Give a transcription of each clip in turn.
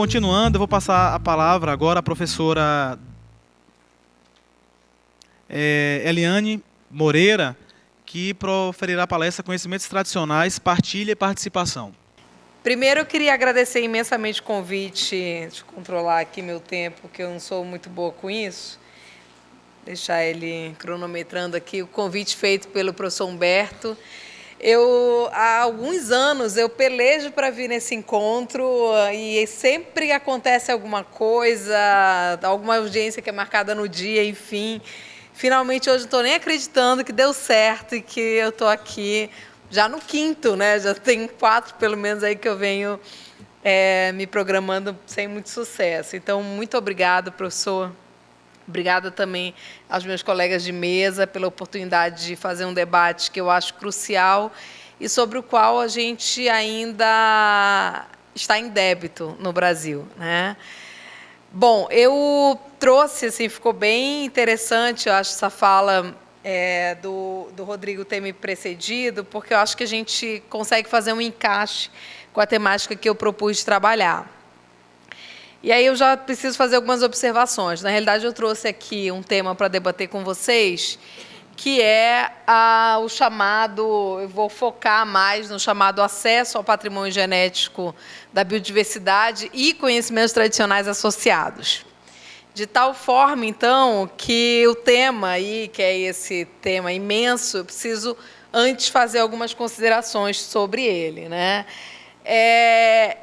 continuando, eu vou passar a palavra agora à professora Eliane Moreira, que proferirá a palestra Conhecimentos Tradicionais, Partilha e Participação. Primeiro, eu queria agradecer imensamente o convite, de controlar aqui meu tempo, que eu não sou muito boa com isso. Deixar ele cronometrando aqui, o convite feito pelo professor Humberto. Há alguns anos, eu pelejo para vir nesse encontro e sempre acontece alguma coisa, alguma audiência que é marcada no dia, enfim. Finalmente, hoje, não estou nem acreditando que deu certo e que eu estou aqui já no quinto, né? Já tem 4, pelo menos, aí que eu venho me programando sem muito sucesso. Então, muito obrigada, professor. Obrigada também aos meus colegas de mesa pela oportunidade de fazer um debate que eu acho crucial e sobre o qual a gente ainda está em débito no Brasil, né? Bom, eu trouxe, assim, ficou bem interessante, eu acho, essa fala do Rodrigo ter me precedido, porque eu acho que a gente consegue fazer um encaixe com a temática que eu propus trabalhar. E aí eu já preciso fazer algumas observações. Na realidade, eu trouxe aqui um tema para debater com vocês, que é o chamado, eu vou focar mais no chamado acesso ao patrimônio genético da biodiversidade e conhecimentos tradicionais associados. De tal forma, então, que o tema aí, que é esse tema imenso, eu preciso antes fazer algumas considerações sobre ele, né?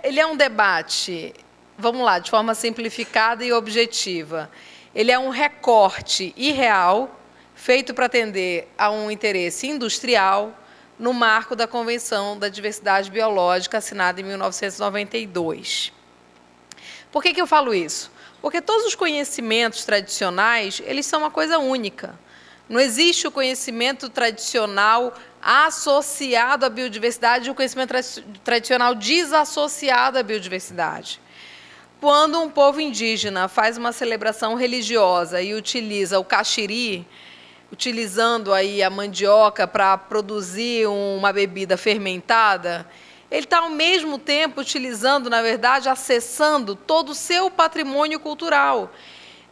Ele é um debate, vamos lá, de forma simplificada e objetiva. Ele é um recorte irreal, feito para atender a um interesse industrial, no marco da Convenção da Diversidade Biológica, assinada em 1992. Por que eu falo isso? Porque todos os conhecimentos tradicionais, eles são uma coisa única. Não existe o conhecimento tradicional associado à biodiversidade e o conhecimento tradicional desassociado à biodiversidade. Quando um povo indígena faz uma celebração religiosa e utiliza o caxiri, utilizando aí a mandioca para produzir uma bebida fermentada, ele está, ao mesmo tempo, utilizando, na verdade, acessando todo o seu patrimônio cultural.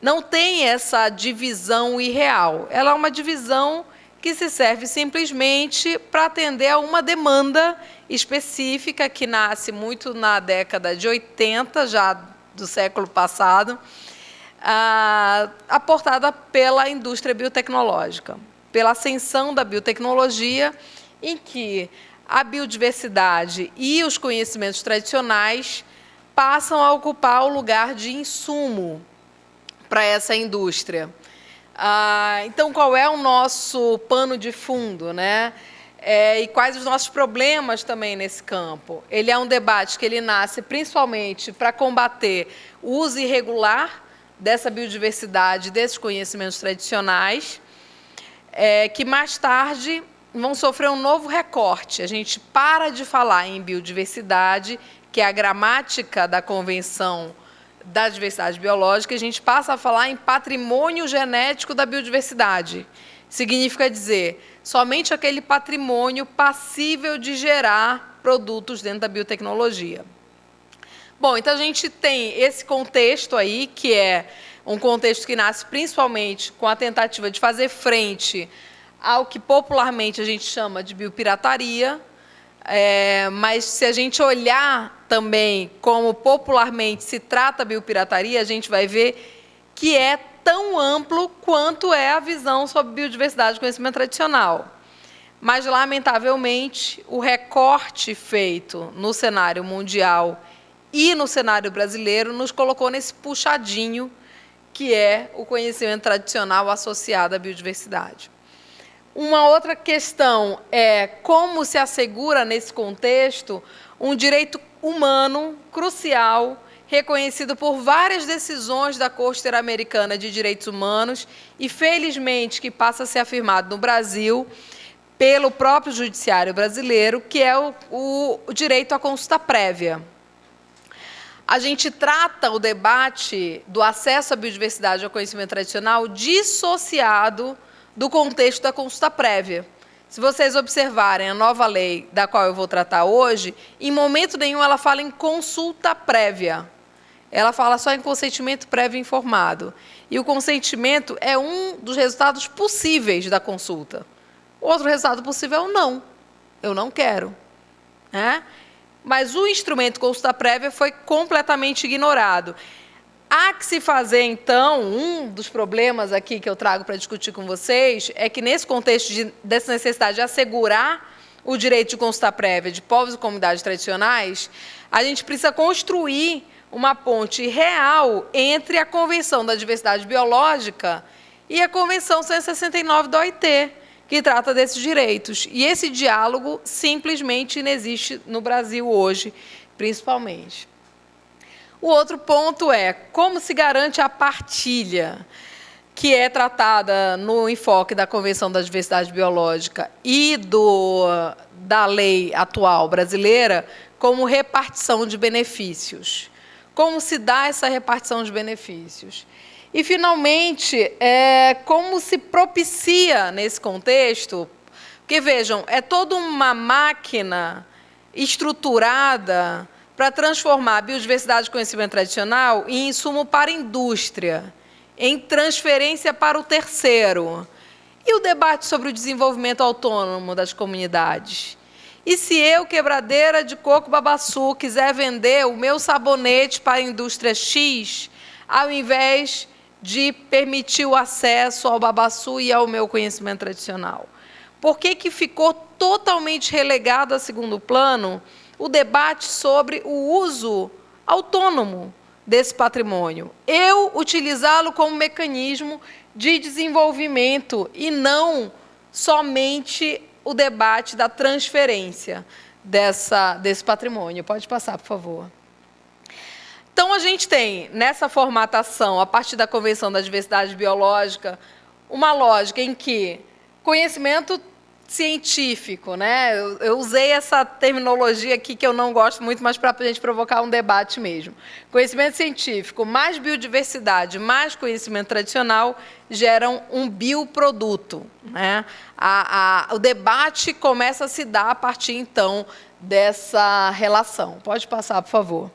Não tem essa divisão irreal. Ela é uma divisão que se serve simplesmente para atender a uma demanda específica que nasce muito na década de 80, já do século passado, aportada pela indústria biotecnológica, pela ascensão da biotecnologia, em que a biodiversidade e os conhecimentos tradicionais passam a ocupar o lugar de insumo para essa indústria. Então, qual é o nosso pano de fundo, né? E quais os nossos problemas também nesse campo? Ele é um debate que ele nasce principalmente para combater o uso irregular dessa biodiversidade, desses conhecimentos tradicionais, que mais tarde vão sofrer um novo recorte. A gente para de falar em biodiversidade, que é a gramática da Convenção da Diversidade Biológica, e a gente passa a falar em patrimônio genético da biodiversidade. Significa dizer, somente aquele patrimônio passível de gerar produtos dentro da biotecnologia. Bom, então a gente tem esse contexto aí, que é um contexto que nasce principalmente com a tentativa de fazer frente ao que popularmente a gente chama de biopirataria, mas se a gente olhar também como popularmente se trata a biopirataria, a gente vai ver que é tão amplo quanto é a visão sobre biodiversidade e conhecimento tradicional. Mas, lamentavelmente, o recorte feito no cenário mundial e no cenário brasileiro nos colocou nesse puxadinho que é o conhecimento tradicional associado à biodiversidade. Uma outra questão é como se assegura, nesse contexto, um direito humano crucial, reconhecido por várias decisões da Corte Interamericana de Direitos Humanos e, felizmente, que passa a ser afirmado no Brasil pelo próprio Judiciário brasileiro, que é o direito à consulta prévia. A gente trata o debate do acesso à biodiversidade ao conhecimento tradicional dissociado do contexto da consulta prévia. Se vocês observarem a nova lei da qual eu vou tratar hoje, em momento nenhum ela fala em consulta prévia. ela fala só em consentimento prévio informado. E o consentimento é um dos resultados possíveis da consulta. O outro resultado possível é o não. Eu não quero. Né? Mas o instrumento consulta prévia foi completamente ignorado. Há que se fazer, então, um dos problemas aqui que eu trago para discutir com vocês é que, nesse contexto dessa necessidade de assegurar o direito de consulta prévia de povos e comunidades tradicionais, a gente precisa construir uma ponte real entre a Convenção da Diversidade Biológica e a Convenção 169 da OIT, que trata desses direitos. E esse diálogo simplesmente inexiste no Brasil hoje, principalmente. O outro ponto é como se garante a partilha, que é tratada no enfoque da Convenção da Diversidade Biológica e da lei atual brasileira, como repartição de benefícios. Como se dá essa repartição de benefícios? E, finalmente, como se propicia nesse contexto, porque, vejam, é toda uma máquina estruturada para transformar a biodiversidade de conhecimento tradicional em insumo para a indústria, em transferência para o terceiro. E o debate sobre o desenvolvimento autônomo das comunidades? E se eu, quebradeira de coco babaçu, quiser vender o meu sabonete para a indústria X, ao invés de permitir o acesso ao babaçu e ao meu conhecimento tradicional? Por que ficou totalmente relegado a segundo plano o debate sobre o uso autônomo desse patrimônio? Eu utilizá-lo como mecanismo de desenvolvimento e não somente o debate da transferência desse patrimônio. Pode passar, por favor. Então, a gente tem, nessa formatação, a partir da Convenção da Diversidade Biológica, uma lógica em que conhecimento científico, né? Eu usei essa terminologia aqui que eu não gosto muito, mas para a gente provocar um debate mesmo. Conhecimento científico mais biodiversidade mais conhecimento tradicional geram um bioproduto, né? O debate começa a se dar a partir, então, dessa relação. Pode passar, por favor.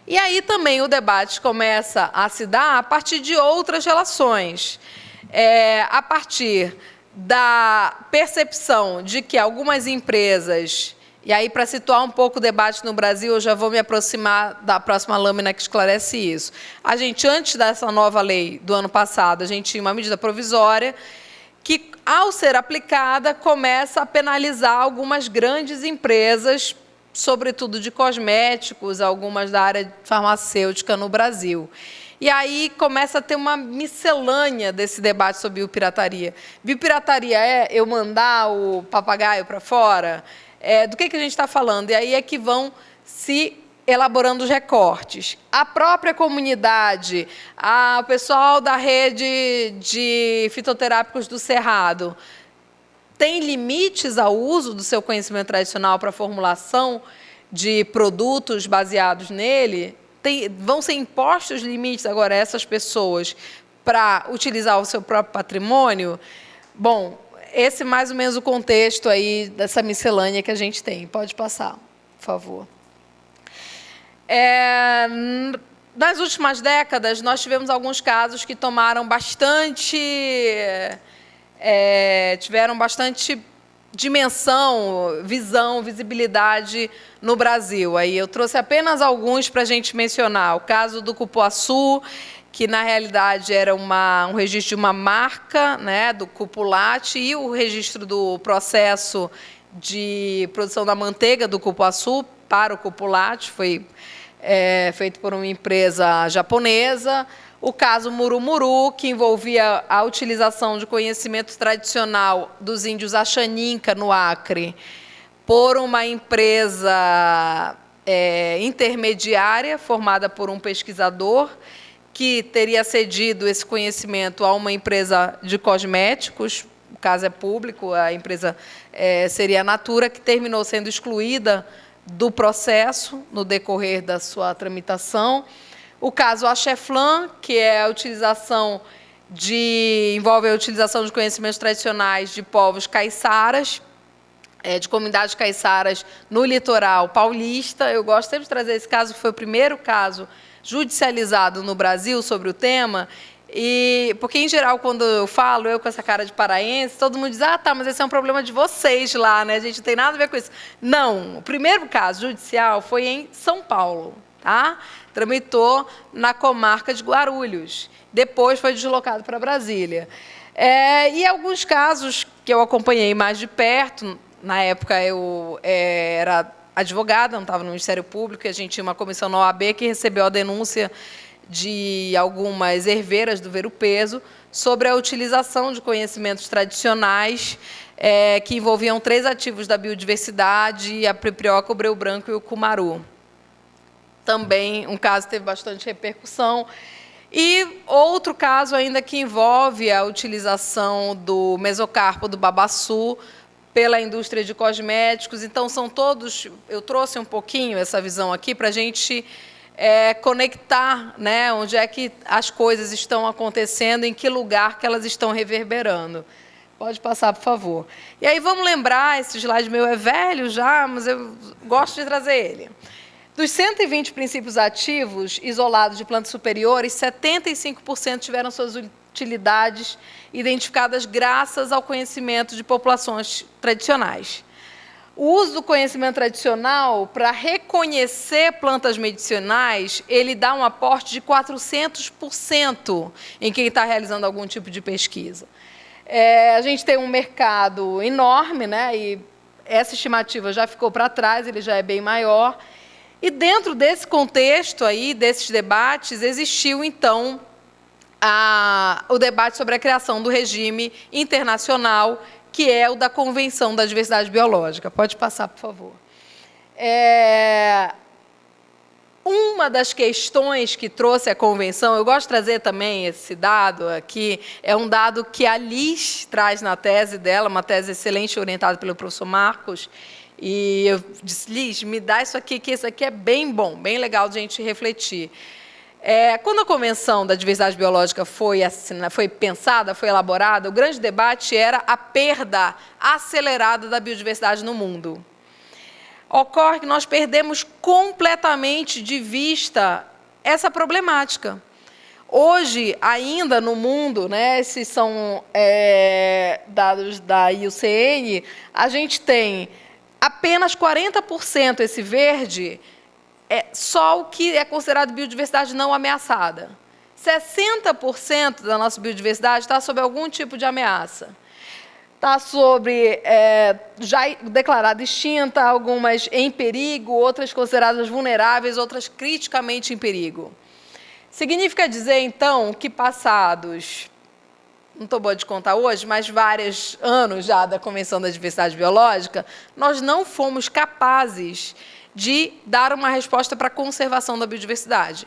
E aí também o debate começa a se dar a partir de outras relações. A partir da percepção de que algumas empresas, e aí para situar um pouco o debate no Brasil, eu já vou me aproximar da próxima lâmina que esclarece isso. A gente, antes dessa nova lei do ano passado, a gente tinha uma medida provisória que, ao ser aplicada, começa a penalizar algumas grandes empresas, sobretudo de cosméticos, algumas da área farmacêutica no Brasil. E aí começa a ter uma miscelânea desse debate sobre biopirataria. Biopirataria é eu mandar o papagaio para fora? Do que a gente está falando? E aí é que vão se elaborando os recortes. A própria comunidade, o pessoal da rede de fitoterápicos do Cerrado, tem limites ao uso do seu conhecimento tradicional para a formulação de produtos baseados nele? Vão ser impostos limites agora a essas pessoas para utilizar o seu próprio patrimônio? Bom, esse é mais ou menos o contexto aí dessa miscelânea que a gente tem. Pode passar, por favor. Nas últimas décadas, nós tivemos alguns casos que tiveram bastante dimensão, visão, visibilidade no Brasil. Aí eu trouxe apenas alguns para a gente mencionar. O caso do cupuaçu, que na realidade era um registro de uma marca, né, do cupulate, e o registro do processo de produção da manteiga do cupuaçu para o cupulate, foi feito por uma empresa japonesa. O caso Murumuru, que envolvia a utilização de conhecimento tradicional dos índios Axaninca, no Acre, por uma empresa intermediária, formada por um pesquisador, que teria cedido esse conhecimento a uma empresa de cosméticos, o caso é público, a empresa seria a Natura, que terminou sendo excluída do processo no decorrer da sua tramitação. O caso Axeflan, que envolve a utilização de conhecimentos tradicionais de povos caiçaras, de comunidades caiçaras no litoral paulista. Eu gosto sempre de trazer esse caso, que foi o primeiro caso judicializado no Brasil sobre o tema, porque, em geral, quando eu falo, eu com essa cara de paraense, todo mundo diz, tá, mas esse é um problema de vocês lá, né? A gente não tem nada a ver com isso. Não, o primeiro caso judicial foi em São Paulo, tá? Tramitou na comarca de Guarulhos. Depois foi deslocado para Brasília. E alguns casos que eu acompanhei mais de perto, na época eu era advogada, não estava no Ministério Público, e a gente tinha uma comissão na OAB que recebeu a denúncia de algumas herveiras do Ver-o-Peso sobre a utilização de conhecimentos tradicionais que envolviam 3 ativos da biodiversidade, a prepirioca, o breu branco e o cumaru. Também um caso que teve bastante repercussão. E outro caso ainda que envolve a utilização do mesocarpo do babaçu pela indústria de cosméticos. Então, são todos... Eu trouxe um pouquinho essa visão aqui para a gente conectar, né, onde é que as coisas estão acontecendo, em que lugar que elas estão reverberando. Pode passar, por favor. E aí, vamos lembrar, esse slide meu é velho já, mas eu gosto de trazer ele. Dos 120 princípios ativos isolados de plantas superiores, 75% tiveram suas utilidades identificadas graças ao conhecimento de populações tradicionais. O uso do conhecimento tradicional para reconhecer plantas medicinais, ele dá um aporte de 400% em quem está realizando algum tipo de pesquisa. A gente tem um mercado enorme, né, e essa estimativa já ficou para trás, ele já é bem maior. E dentro desse contexto aí, desses debates, existiu, então, o debate sobre a criação do regime internacional, que é o da Convenção da Diversidade Biológica. Pode passar, por favor. Uma das questões que trouxe a Convenção, eu gosto de trazer também esse dado aqui, é um dado que a Liz traz na tese dela, uma tese excelente orientada pelo professor Marcos, e eu disse, Liz, me dá isso aqui, que isso aqui é bem bom, bem legal de a gente refletir. Quando a Convenção da Diversidade Biológica foi pensada, foi elaborada, o grande debate era a perda acelerada da biodiversidade no mundo. Ocorre que nós perdemos completamente de vista essa problemática. Hoje, ainda no mundo, né, esses são dados da IUCN, a gente tem apenas 40%, esse verde, só o que é considerado biodiversidade não ameaçada. 60% da nossa biodiversidade está sob algum tipo de ameaça. Está sobre, já declarada extinta, algumas em perigo, outras consideradas vulneráveis, outras criticamente em perigo. Significa dizer, então, que passados, não estou boa de contar hoje, mas vários anos já da Convenção da Diversidade Biológica, nós não fomos capazes de dar uma resposta para a conservação da biodiversidade.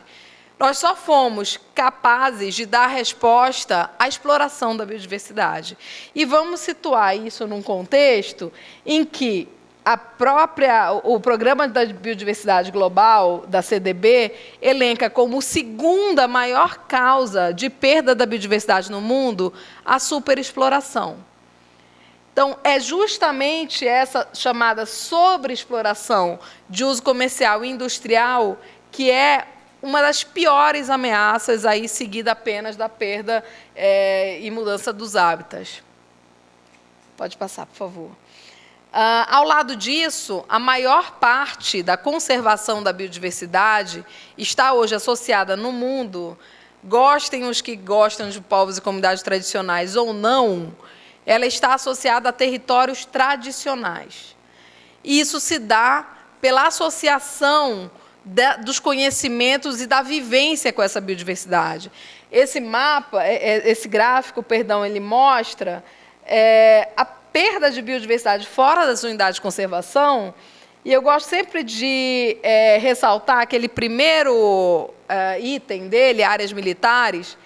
Nós só fomos capazes de dar resposta à exploração da biodiversidade. E vamos situar isso num contexto em que o Programa da Biodiversidade Global, da CDB, elenca como segunda maior causa de perda da biodiversidade no mundo a superexploração. Então, é justamente essa chamada sobreexploração de uso comercial e industrial que é uma das piores ameaças, aí seguida apenas da perda e mudança dos hábitats. Pode passar, por favor. Ao lado disso, a maior parte da conservação da biodiversidade está hoje associada no mundo, gostem os que gostam de povos e comunidades tradicionais ou não, ela está associada a territórios tradicionais. E isso se dá pela associação dos conhecimentos e da vivência com essa biodiversidade. Esse mapa, esse gráfico, perdão, ele mostra a perda de biodiversidade fora das unidades de conservação, e eu gosto sempre de ressaltar aquele primeiro item dele, áreas militares,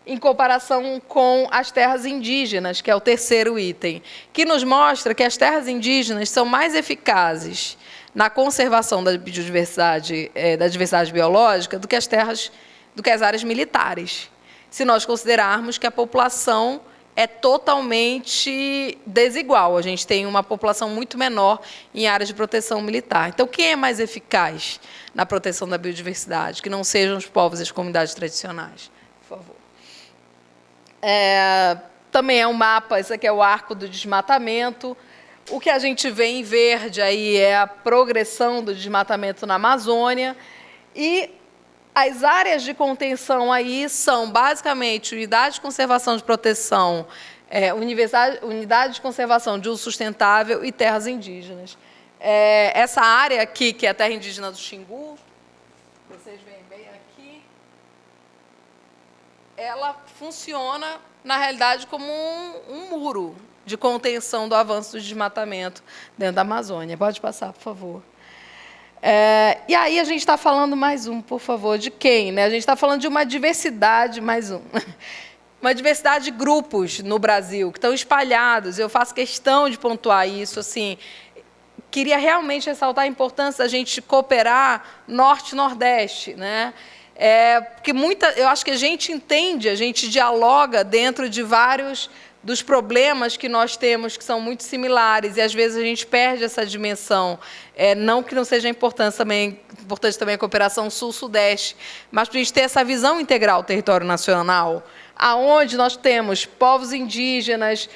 em comparação com as terras indígenas, que é o terceiro item, que nos mostra que as terras indígenas são mais eficazes na conservação da biodiversidade, da diversidade biológica, do que as áreas militares, se nós considerarmos que a população é totalmente desigual. A gente tem uma população muito menor em áreas de proteção militar. Então, quem é mais eficaz na proteção da biodiversidade, que não sejam os povos e as comunidades tradicionais? Por favor. Também é um mapa, esse aqui é o arco do desmatamento. O que a gente vê em verde aí é a progressão do desmatamento na Amazônia. E as áreas de contenção aí são, basicamente, unidade de conservação de proteção, unidade de conservação de uso sustentável e terras indígenas. Essa área aqui, que é a terra indígena do Xingu, vocês veem bem aqui, ela funciona, na realidade, como um muro de contenção do avanço do desmatamento dentro da Amazônia. Pode passar, por favor. E aí a gente está falando, mais um, por favor, de quem? Né? A gente está falando de uma diversidade, mais um, uma diversidade de grupos no Brasil, que estão espalhados. Eu faço questão de pontuar isso. Assim, queria realmente ressaltar a importância da gente cooperar norte e nordeste, né? Porque eu acho que a gente entende, a gente dialoga dentro de vários dos problemas que nós temos, que são muito similares, e às vezes a gente perde essa dimensão. Não que não seja importante também a cooperação sul-sudeste, mas para a gente ter essa visão integral do território nacional, aonde nós temos povos indígenas,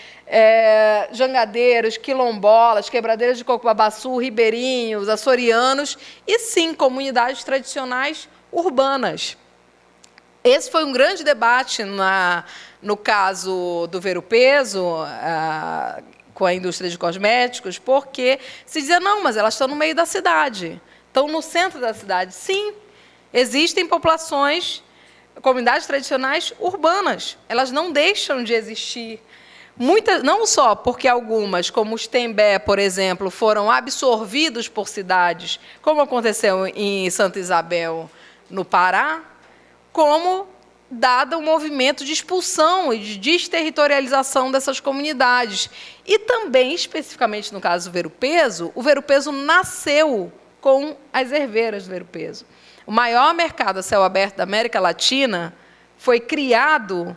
jangadeiros, quilombolas, quebradeiras de coco-babaçu, ribeirinhos, açorianos, e sim, comunidades tradicionais urbanas. Esse foi um grande debate no caso do Ver-o-Peso, com a indústria de cosméticos, porque se dizia, não, mas elas estão no meio da cidade, estão no centro da cidade. Sim, existem populações, comunidades tradicionais urbanas, elas não deixam de existir. Muitas, não só porque algumas, como os Tembé, por exemplo, foram absorvidos por cidades, como aconteceu em Santa Isabel, no Pará, como dado o movimento de expulsão e de desterritorialização dessas comunidades. E também, especificamente no caso do Ver-o-Peso, o Ver-o-Peso nasceu com as herveiras do Ver-o-Peso. O maior mercado a céu aberto da América Latina foi criado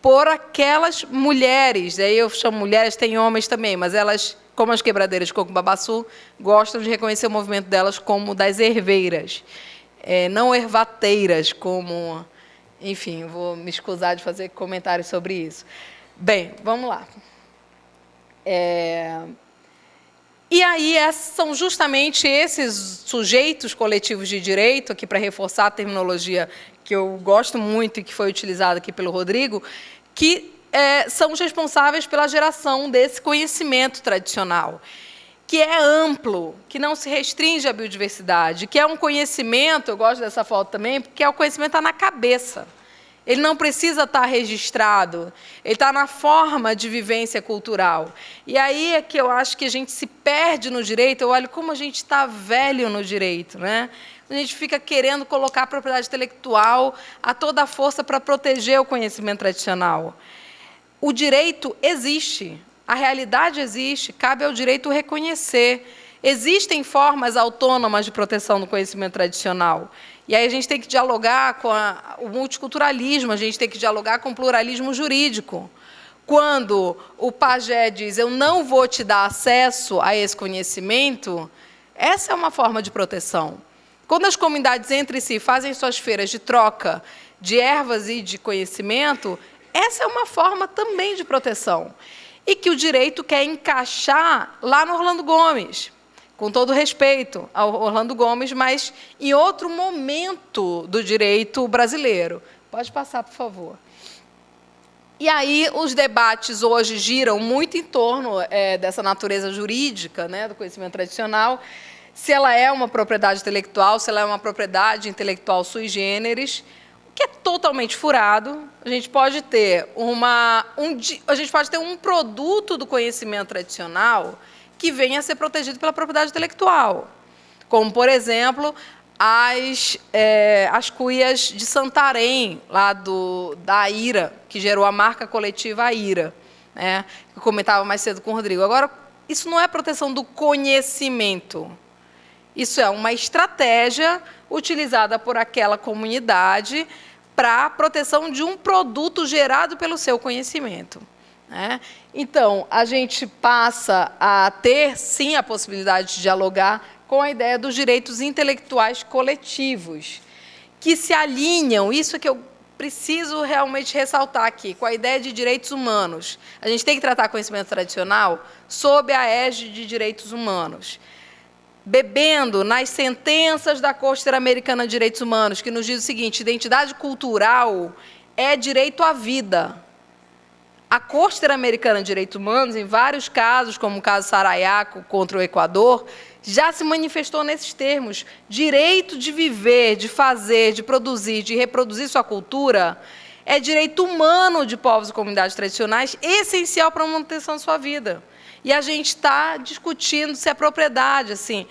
por aquelas mulheres, aí eu chamo mulheres, tem homens também, mas elas, como as quebradeiras de coco-babaçu, gostam de reconhecer o movimento delas como das herveiras. Não ervateiras, como... Enfim, vou me escusar de fazer comentários sobre isso. Bem, vamos lá. E aí são justamente esses sujeitos coletivos de direito, aqui para reforçar a terminologia que eu gosto muito e que foi utilizada aqui pelo Rodrigo, que são os responsáveis pela geração desse conhecimento tradicional, que é amplo, que não se restringe à biodiversidade, que é um conhecimento, eu gosto dessa foto também, porque o conhecimento está na cabeça. Ele não precisa estar registrado, ele está na forma de vivência cultural. E aí é que eu acho que a gente se perde no direito, eu olho como a gente está velho no direito, né? A gente fica querendo colocar a propriedade intelectual a toda a força para proteger o conhecimento tradicional. O direito existe. A realidade existe, cabe ao direito reconhecer. Existem formas autônomas de proteção do conhecimento tradicional. E aí a gente tem que dialogar com o multiculturalismo, a gente tem que dialogar com o pluralismo jurídico. Quando o pajé diz, eu não vou te dar acesso a esse conhecimento, essa é uma forma de proteção. Quando as comunidades entre si fazem suas feiras de troca de ervas e de conhecimento, essa é uma forma também de proteção. E que o direito quer encaixar lá no Orlando Gomes, com todo respeito ao Orlando Gomes, mas em outro momento do direito brasileiro. Pode passar, por favor. E aí os debates hoje giram muito em torno dessa natureza jurídica, né, do conhecimento tradicional, se ela é uma propriedade intelectual, se ela é uma propriedade intelectual sui generis, que é totalmente furado. A gente pode ter um produto do conhecimento tradicional que venha a ser protegido pela propriedade intelectual, como, por exemplo, as cuias de Santarém, lá da AIRA, que gerou a marca coletiva AIRA, né, que eu comentava mais cedo com o Rodrigo. Agora, isso não é proteção do conhecimento. Isso é uma estratégia utilizada por aquela comunidade para a proteção de um produto gerado pelo seu conhecimento. né? Então, a gente passa a ter, sim, a possibilidade de dialogar com a ideia dos direitos intelectuais coletivos, que se alinham, isso é que eu preciso realmente ressaltar aqui, com a ideia de direitos humanos. A gente tem que tratar conhecimento tradicional sob a égide de direitos humanos, bebendo nas sentenças da Corte Interamericana de Direitos Humanos, que nos diz o seguinte: identidade cultural é direito à vida. A Corte Interamericana de Direitos Humanos, em vários casos, como o caso Sarayaco contra o Equador, já se manifestou nesses termos. Direito de viver, de fazer, de produzir, de reproduzir sua cultura é direito humano de povos e comunidades tradicionais, essencial para a manutenção da sua vida. E a gente está discutindo se a propriedade, assim,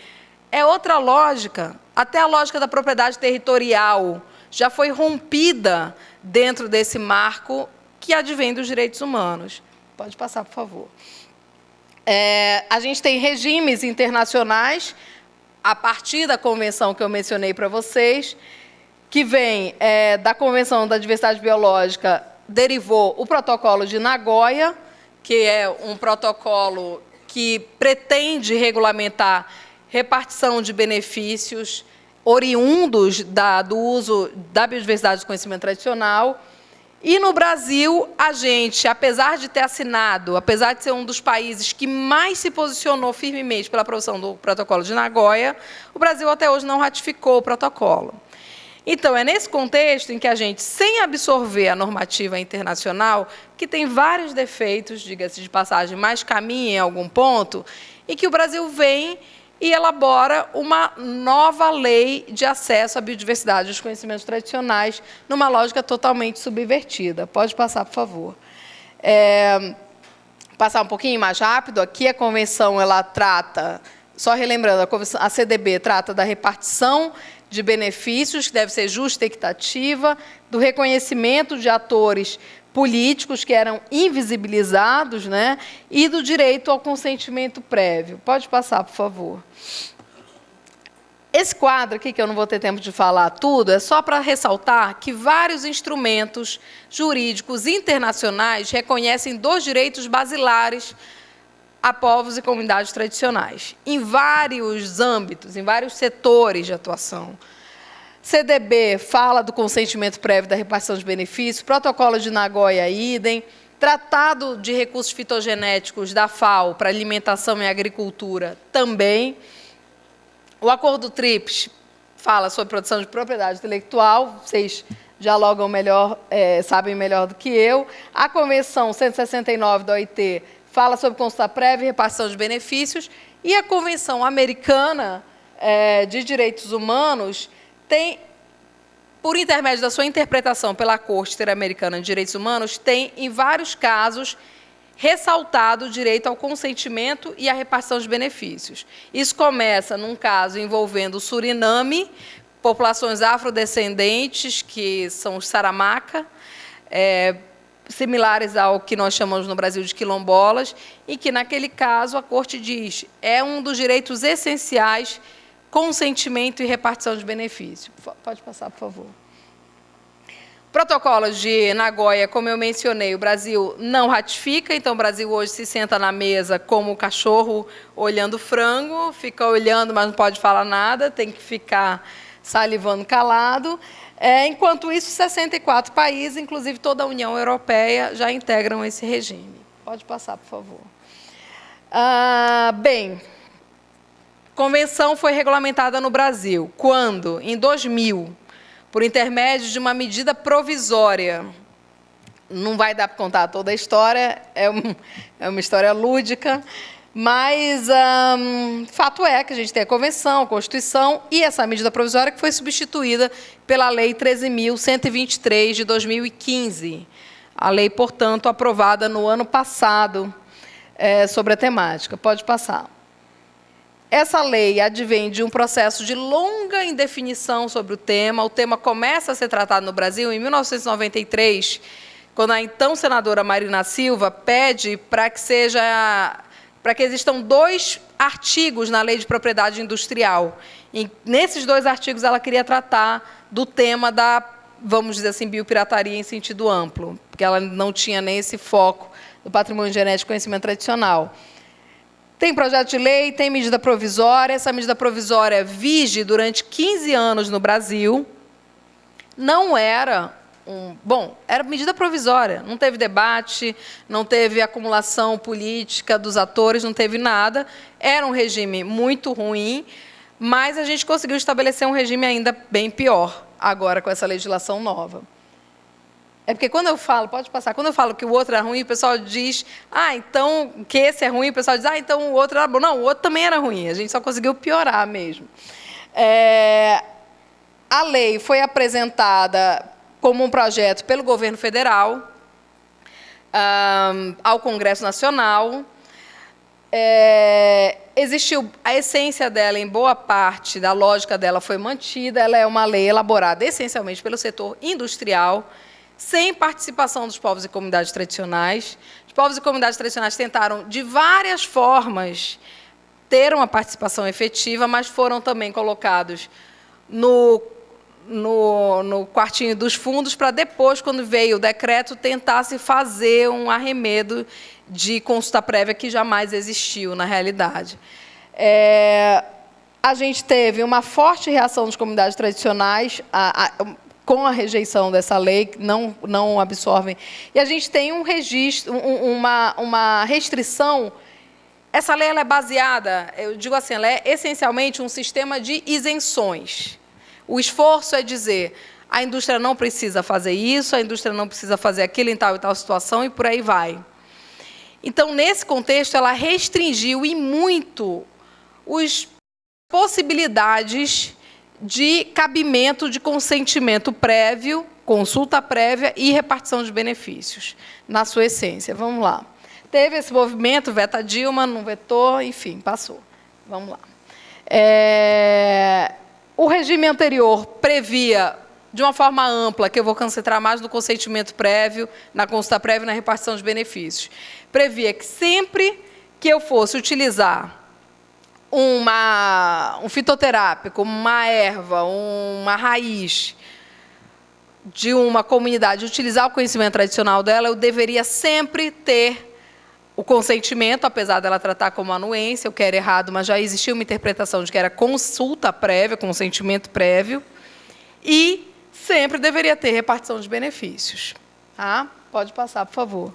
é outra lógica. Até a lógica da propriedade territorial já foi rompida dentro desse marco que advém dos direitos humanos. Pode passar, por favor. A gente tem regimes internacionais, a partir da convenção que eu mencionei para vocês, que vem da Convenção da Diversidade Biológica, derivou o Protocolo de Nagoya, que é um protocolo que pretende regulamentar repartição de benefícios oriundos do uso da biodiversidade do conhecimento tradicional. E, no Brasil, a gente, apesar de ter assinado, apesar de ser um dos países que mais se posicionou firmemente pela aprovação do Protocolo de Nagoya, o Brasil até hoje não ratificou o protocolo. Então, é nesse contexto em que a gente, sem absorver a normativa internacional, que tem vários defeitos, diga-se de passagem, mas caminha em algum ponto, e que o Brasil vem e elabora uma nova lei de acesso à biodiversidade dos conhecimentos tradicionais, numa lógica totalmente subvertida. Pode passar, por favor. Passar um pouquinho mais rápido. Aqui a convenção ela trata, só relembrando, a CDB trata da repartição de benefícios, que deve ser justa e equitativa, do reconhecimento de atores políticos que eram invisibilizados, né, e do direito ao consentimento prévio. Pode passar, por favor. Esse quadro aqui, que eu não vou ter tempo de falar tudo, é só para ressaltar que vários instrumentos jurídicos internacionais reconhecem 2 direitos basilares a povos e comunidades tradicionais, em vários âmbitos, em vários setores de atuação. CDB fala do consentimento prévio da repartição de benefícios, Protocolo de Nagoya, idem, Tratado de Recursos Fitogenéticos da FAO para Alimentação e Agricultura, também. O Acordo TRIPS fala sobre produção de propriedade intelectual, vocês dialogam melhor, sabem melhor do que eu. A Convenção 169 da OIT fala sobre consulta prévia e repartição de benefícios, e a Convenção Americana de Direitos Humanos tem, por intermédio da sua interpretação pela Corte Interamericana de Direitos Humanos, tem, em vários casos, ressaltado o direito ao consentimento e à repartição de benefícios. Isso começa num caso envolvendo o Suriname, populações afrodescendentes, que são os Saramacca, similares ao que nós chamamos no Brasil de quilombolas, e que, naquele caso, a Corte diz é um dos direitos essenciais consentimento e repartição de benefício. Pode passar, por favor. Protocolo de Nagoya, como eu mencionei, o Brasil não ratifica, então o Brasil hoje se senta na mesa como o cachorro olhando frango, fica olhando, mas não pode falar nada, tem que ficar salivando calado. Enquanto isso, 64 países, inclusive toda a União Europeia, já integram esse regime. Pode passar, por favor. Bem, a convenção foi regulamentada no Brasil. Quando? Em 2000, por intermédio de uma medida provisória. Não vai dar para contar toda a história, é uma história lúdica, mas fato é que a gente tem a Convenção, a Constituição e essa medida provisória que foi substituída pela Lei 13.123 de 2015. A lei, portanto, aprovada no ano passado sobre a temática. Pode passar. Essa lei advém de um processo de longa indefinição sobre o tema começa a ser tratado no Brasil em 1993, quando a então senadora Marina Silva pede para que existam 2 artigos na Lei de Propriedade Industrial. E, nesses 2 artigos, ela queria tratar do tema da, vamos dizer assim, biopirataria em sentido amplo, porque ela não tinha nem esse foco do patrimônio genético e conhecimento tradicional. Tem projeto de lei, tem medida provisória. Essa medida provisória vige durante 15 anos no Brasil. Não era era medida provisória, não teve debate, não teve acumulação política dos atores, não teve nada. Era um regime muito ruim, mas a gente conseguiu estabelecer um regime ainda bem pior, agora com essa legislação nova. É porque quando eu falo, pode passar, quando eu falo que o outro era ruim, o pessoal diz, então, que esse é ruim, o pessoal diz, então o outro era bom. Não, o outro também era ruim, a gente só conseguiu piorar mesmo. A lei foi apresentada como um projeto pelo governo federal ao Congresso Nacional. Existiu a essência dela, em boa parte da lógica dela foi mantida. Ela é uma lei elaborada essencialmente pelo setor industrial, sem participação dos povos e comunidades tradicionais. Os povos e comunidades tradicionais tentaram, de várias formas, ter uma participação efetiva, mas foram também colocados no quartinho dos fundos para depois, quando veio o decreto, tentar se fazer um arremedo de consulta prévia que jamais existiu na realidade. A gente teve uma forte reação das comunidades tradicionais com a rejeição dessa lei, não absorvem. E a gente tem um registro, uma restrição. Essa lei ela é baseada, eu digo assim, ela é essencialmente um sistema de isenções. O esforço é dizer, a indústria não precisa fazer isso, a indústria não precisa fazer aquilo em tal e tal situação, e por aí vai. Então, nesse contexto, ela restringiu e muito as possibilidades de cabimento de consentimento prévio, consulta prévia e repartição de benefícios, na sua essência. Vamos lá. Teve esse movimento, veta Dilma, não vetou, enfim, passou. Vamos lá. O regime anterior previa, de uma forma ampla, que eu vou concentrar mais no consentimento prévio, na consulta prévia e na repartição de benefícios, previa que sempre que eu fosse utilizar um fitoterápico, uma erva, uma raiz de uma comunidade, utilizar o conhecimento tradicional dela, eu deveria sempre ter o consentimento, apesar dela tratar como anuência, o que era errado, mas já existia uma interpretação de que era consulta prévia, consentimento prévio, e sempre deveria ter repartição de benefícios. Pode passar, por favor.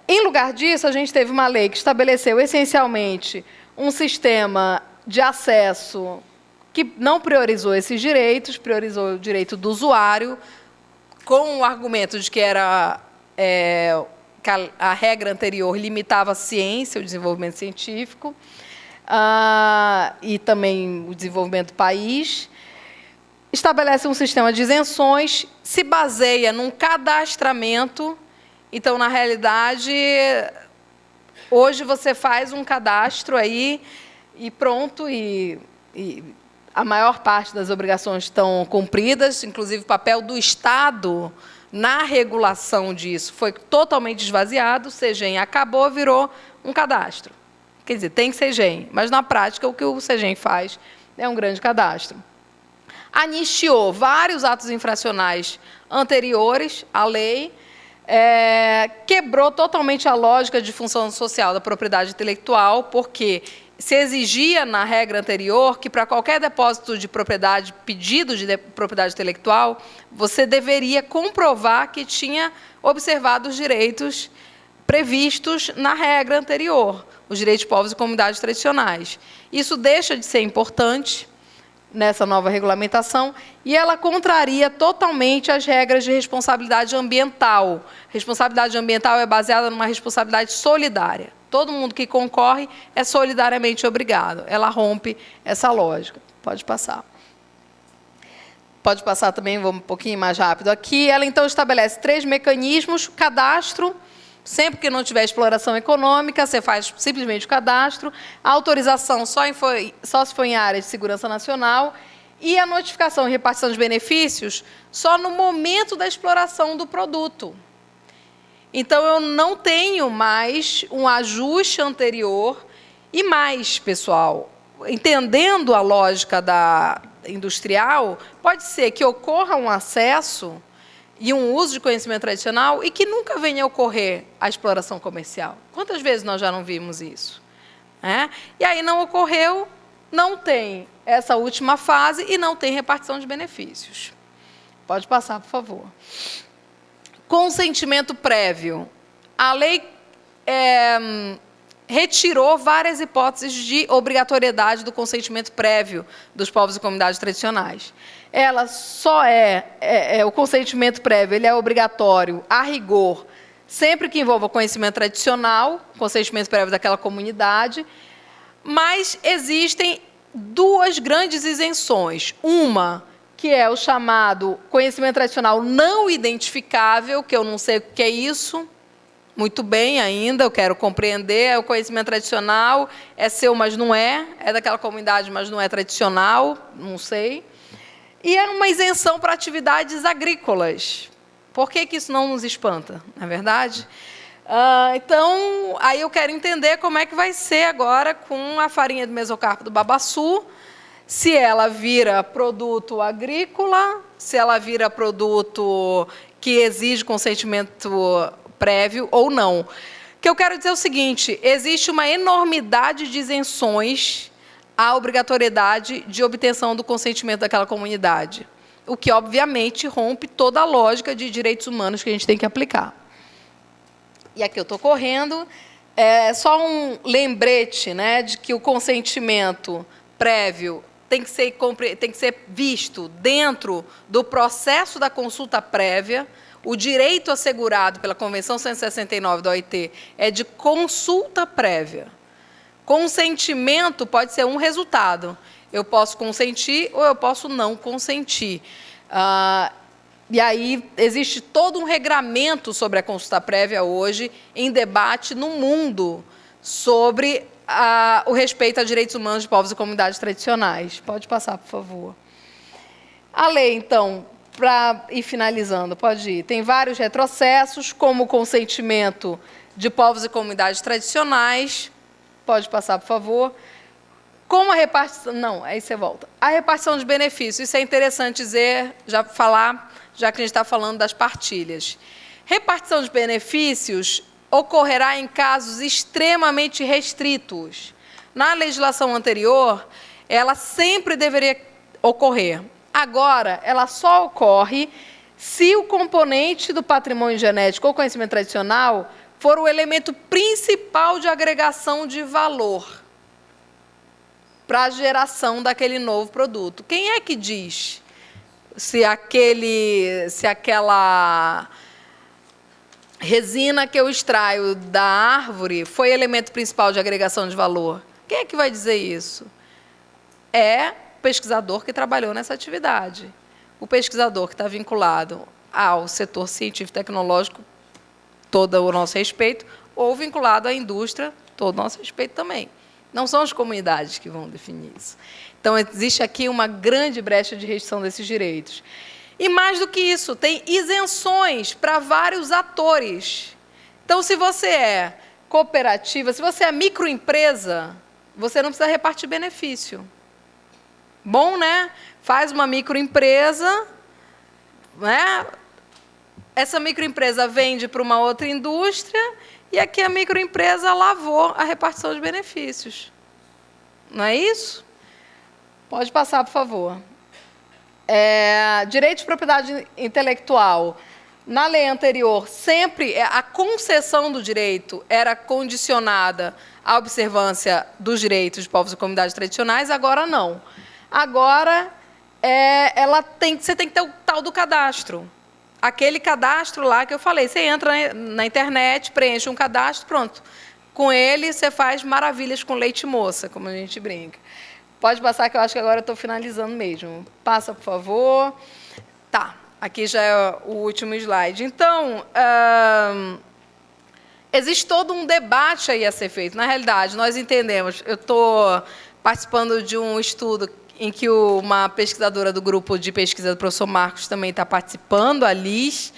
Em lugar disso, a gente teve uma lei que estabeleceu, essencialmente, um sistema de acesso que não priorizou esses direitos, priorizou o direito do usuário, com o argumento de que a regra anterior limitava a ciência, o desenvolvimento científico, e também o desenvolvimento do país. Estabelece um sistema de isenções, se baseia num cadastramento. Então, na realidade, hoje você faz um cadastro aí e pronto, e a maior parte das obrigações estão cumpridas, inclusive o papel do Estado na regulação disso foi totalmente esvaziado, o CEGEM acabou, virou um cadastro. Quer dizer, tem CEGEM, mas, na prática, o que o CEGEM faz é um grande cadastro. Anistiou vários atos infracionais anteriores à lei, quebrou totalmente a lógica de função social da propriedade intelectual, porque se exigia, na regra anterior, que para qualquer depósito de propriedade, pedido de propriedade intelectual, você deveria comprovar que tinha observado os direitos previstos na regra anterior, os direitos de povos e comunidades tradicionais. Isso deixa de ser importante nessa nova regulamentação, e ela contraria totalmente as regras de responsabilidade ambiental. Responsabilidade ambiental é baseada numa responsabilidade solidária. Todo mundo que concorre é solidariamente obrigado. Ela rompe essa lógica. Pode passar. Pode passar também, vamos um pouquinho mais rápido aqui. Ela, então, estabelece 3 mecanismos. Cadastro. Sempre que não tiver exploração econômica, você faz simplesmente o cadastro. A autorização só se for em área de segurança nacional. E a notificação e repartição de benefícios só no momento da exploração do produto. Então, eu não tenho mais um ajuste anterior. E mais, pessoal, entendendo a lógica da industrial, pode ser que ocorra um acesso e um uso de conhecimento tradicional e que nunca venha a ocorrer a exploração comercial. Quantas vezes nós já não vimos isso? E aí não ocorreu, não tem essa última fase e não tem repartição de benefícios. Pode passar, por favor. Consentimento prévio. A lei retirou várias hipóteses de obrigatoriedade do consentimento prévio dos povos e comunidades tradicionais. Ela só o consentimento prévio, ele é obrigatório, a rigor, sempre que envolva conhecimento tradicional, consentimento prévio daquela comunidade, mas existem duas grandes isenções. Uma, que é o chamado conhecimento tradicional não identificável, que eu não sei o que é isso, muito bem ainda, eu quero compreender, o conhecimento tradicional é seu, mas não é daquela comunidade, mas não é tradicional, não sei. E é uma isenção para atividades agrícolas. Por que isso não nos espanta, não é verdade? Então, aí eu quero entender como é que vai ser agora com a farinha do mesocarpo do babaçu, se ela vira produto agrícola, se ela vira produto que exige consentimento prévio ou não. O que eu quero dizer é o seguinte, existe uma enormidade de isenções à obrigatoriedade de obtenção do consentimento daquela comunidade, o que, obviamente, rompe toda a lógica de direitos humanos que a gente tem que aplicar. E aqui eu estou correndo, só um lembrete, de que o consentimento prévio tem que ser visto dentro do processo da consulta prévia. O direito assegurado pela Convenção 169 da OIT é de consulta prévia. Consentimento pode ser um resultado. Eu posso consentir ou eu posso não consentir. E aí existe todo um regramento sobre a consulta prévia hoje em debate no mundo sobre o respeito a direitos humanos de povos e comunidades tradicionais. Pode passar, por favor. A lei, então, para ir finalizando, pode ir. Tem vários retrocessos, como o consentimento de povos e comunidades tradicionais. Pode passar, por favor. Como a repartição... Não, aí você volta. A repartição de benefícios. Isso é interessante dizer, já que a gente está falando das partilhas. Repartição de benefícios ocorrerá em casos extremamente restritos. Na legislação anterior, ela sempre deveria ocorrer. Agora, ela só ocorre se o componente do patrimônio genético ou conhecimento tradicional for o elemento principal de agregação de valor para a geração daquele novo produto. Quem é que diz se aquela resina que eu extraio da árvore foi elemento principal de agregação de valor? Quem é que vai dizer isso? É o pesquisador que trabalhou nessa atividade. O pesquisador que está vinculado ao setor científico e tecnológico, todo o nosso respeito, ou vinculado à indústria, todo o nosso respeito também. Não são as comunidades que vão definir isso. Então, existe aqui uma grande brecha de restrição desses direitos. E, mais do que isso, tem isenções para vários atores. Então, se você é cooperativa, se você é microempresa, você não precisa repartir benefício. Bom, né? Faz uma microempresa, né? Essa microempresa vende para uma outra indústria e aqui a microempresa lavou a repartição de benefícios. Não é isso? Pode passar, por favor. Direito de propriedade intelectual. Na lei anterior, sempre a concessão do direito era condicionada à observância dos direitos de povos e comunidades tradicionais, agora não. Agora, você tem que ter o tal do cadastro. Aquele cadastro lá que eu falei, você entra na internet, preenche um cadastro, pronto. Com ele, você faz maravilhas com leite moça, como a gente brinca. Pode passar, que eu acho que agora eu estou finalizando mesmo. Passa, por favor. Tá, aqui já é o último slide. Então, existe todo um debate aí a ser feito. Na realidade, nós entendemos, eu estou participando de um estudo em que uma pesquisadora do grupo de pesquisa do professor Marcos também está participando, a Liz,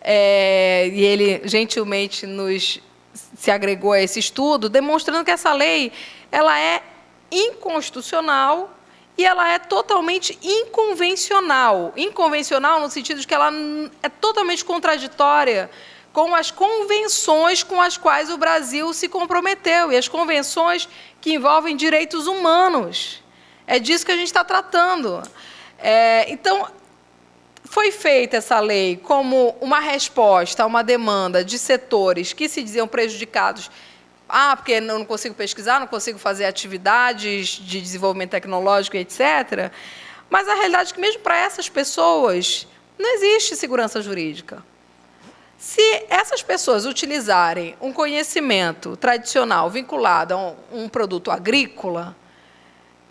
e ele gentilmente se agregou a esse estudo, demonstrando que essa lei ela é inconstitucional e ela é totalmente inconvencional. Inconvencional no sentido de que ela é totalmente contraditória com as convenções com as quais o Brasil se comprometeu, e as convenções que envolvem direitos humanos. É disso que a gente está tratando. Então, foi feita essa lei como uma resposta a uma demanda de setores que se diziam prejudicados. Porque eu não consigo pesquisar, não consigo fazer atividades de desenvolvimento tecnológico, etc. Mas a realidade é que, mesmo para essas pessoas, não existe segurança jurídica. Se essas pessoas utilizarem um conhecimento tradicional vinculado a um produto agrícola,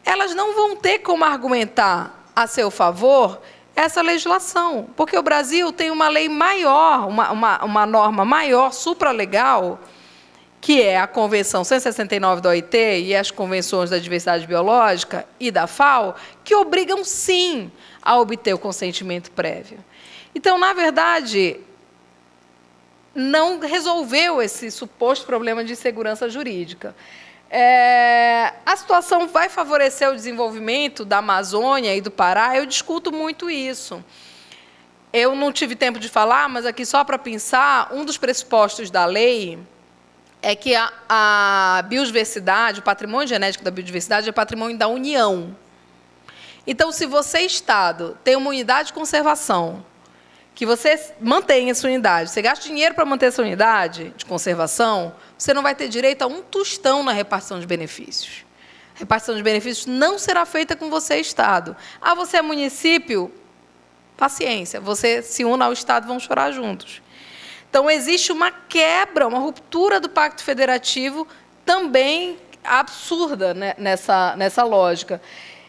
elas não vão ter como argumentar a seu favor essa legislação, porque o Brasil tem uma lei maior, uma norma maior, supralegal, que é a Convenção 169 da OIT e as Convenções da Diversidade Biológica e da FAO, que obrigam, sim, a obter o consentimento prévio. Então, na verdade, não resolveu esse suposto problema de segurança jurídica. A situação vai favorecer o desenvolvimento da Amazônia e do Pará? Eu discuto muito isso. Eu não tive tempo de falar, mas aqui só para pensar, um dos pressupostos da lei é que a biodiversidade, o patrimônio genético da biodiversidade é patrimônio da União. Então, se você, Estado, tem uma unidade de conservação, que você mantém essa unidade, você gasta dinheiro para manter essa unidade de conservação, você não vai ter direito a um tostão na repartição de benefícios. A repartição de benefícios não será feita com você, Estado. Você é município? Paciência, você se une ao Estado, vão chorar juntos. Então, existe uma quebra, uma ruptura do Pacto Federativo também absurda, né, nessa lógica.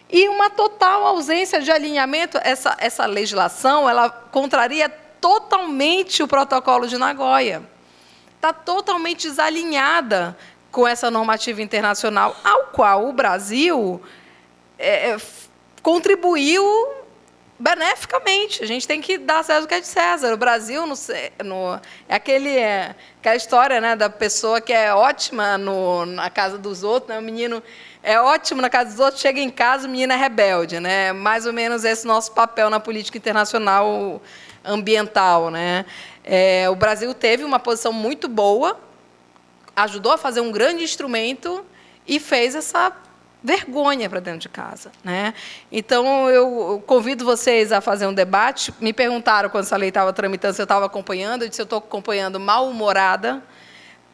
E uma total ausência de alinhamento. Essa legislação, ela contraria totalmente o Protocolo de Nagoya. Está totalmente desalinhada com essa normativa internacional, ao qual o Brasil contribuiu beneficamente. A gente tem que dar César o que é de César. O Brasil é aquela história, né, da pessoa que é ótima na casa dos outros, né? O menino é ótimo na casa dos outros, chega em casa, o menino é rebelde, né? Mais ou menos esse nosso papel na política internacional ambiental, né? O Brasil teve uma posição muito boa, ajudou a fazer um grande instrumento e fez essa vergonha para dentro de casa, né? Então, eu convido vocês a fazer um debate. Me perguntaram, quando essa lei estava tramitando, se eu estava acompanhando. Eu disse, eu estou acompanhando mal-humorada,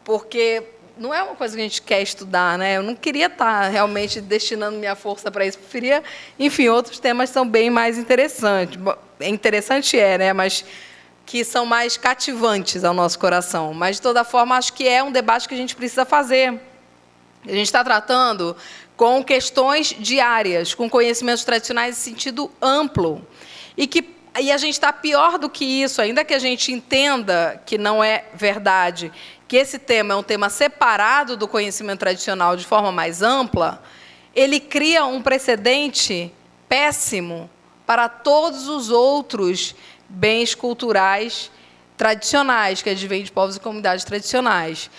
porque não é uma coisa que a gente quer estudar, né? Eu não queria estar realmente destinando minha força para isso. Preferia, enfim, outros temas são bem mais interessantes. Interessante né? Mas que são mais cativantes ao nosso coração. Mas, de toda forma, acho que é um debate que a gente precisa fazer. A gente está tratando com questões diárias, com conhecimentos tradicionais em sentido amplo. E a gente está pior do que isso, ainda que a gente entenda que não é verdade, que esse tema é um tema separado do conhecimento tradicional de forma mais ampla, ele cria um precedente péssimo para todos os outros bens culturais tradicionais, que advêm de povos e comunidades tradicionais.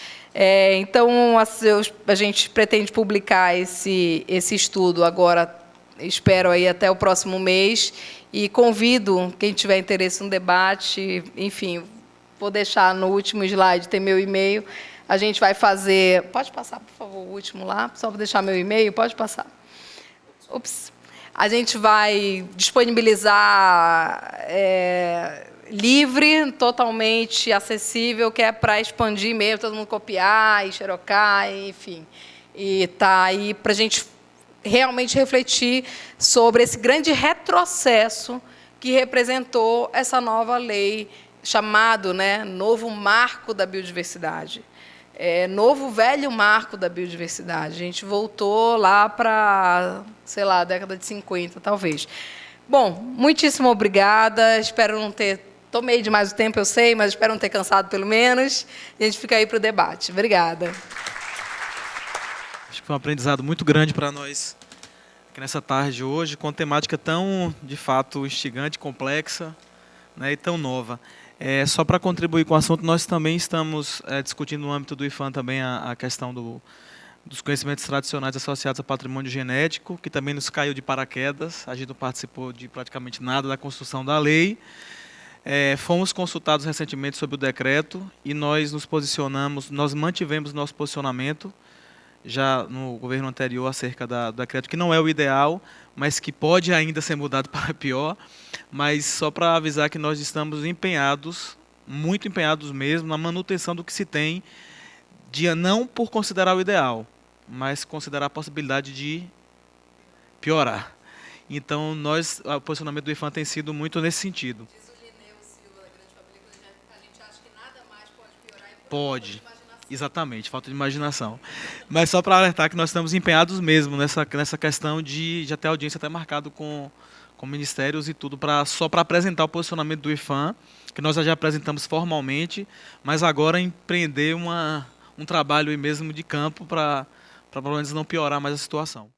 Então, a gente pretende publicar esse estudo agora, espero aí até o próximo mês, e convido quem tiver interesse no debate, enfim, vou deixar no último slide, tem meu e-mail, a gente vai fazer... Pode passar, por favor, o último lá, só vou deixar meu e-mail, pode passar. Ups. A gente vai disponibilizar... livre, totalmente acessível, que é para expandir mesmo, todo mundo copiar e xerocar, enfim. E está aí para a gente realmente refletir sobre esse grande retrocesso que representou essa nova lei, chamado, né, Novo Marco da Biodiversidade. Novo Velho Marco da Biodiversidade. A gente voltou lá para, sei lá, a década de 50, talvez. Bom, muitíssimo obrigada. Espero não ter... Tomei demais o tempo, eu sei, mas espero não ter cansado, pelo menos. E a gente fica aí para o debate. Obrigada. Acho que foi um aprendizado muito grande para nós aqui nessa tarde hoje, com temática tão, de fato, instigante, complexa, né, e tão nova. Só para contribuir com o assunto, nós também estamos discutindo no âmbito do IFAM também a questão dos conhecimentos tradicionais associados ao patrimônio genético, que também nos caiu de paraquedas. A gente não participou de praticamente nada da construção da lei. Fomos consultados recentemente sobre o decreto e nós nos posicionamos, nós mantivemos nosso posicionamento já no governo anterior acerca do decreto, que não é o ideal, mas que pode ainda ser mudado para pior. Mas só para avisar que nós estamos empenhados, muito empenhados mesmo, na manutenção do que se tem, não por considerar o ideal, mas considerar a possibilidade de piorar. Então, o posicionamento do IPHAN tem sido muito nesse sentido. Diz o Lineu Silva, da Grande Família, que a gente acha que nada mais pode piorar e pode. Exatamente, falta de imaginação. Mas só para alertar que nós estamos empenhados mesmo nessa questão de já ter audiência até marcado com ministérios e tudo, só para apresentar o posicionamento do IPHAN, que nós já apresentamos formalmente, mas agora empreender um trabalho aí mesmo de campo para pelo menos não piorar mais a situação.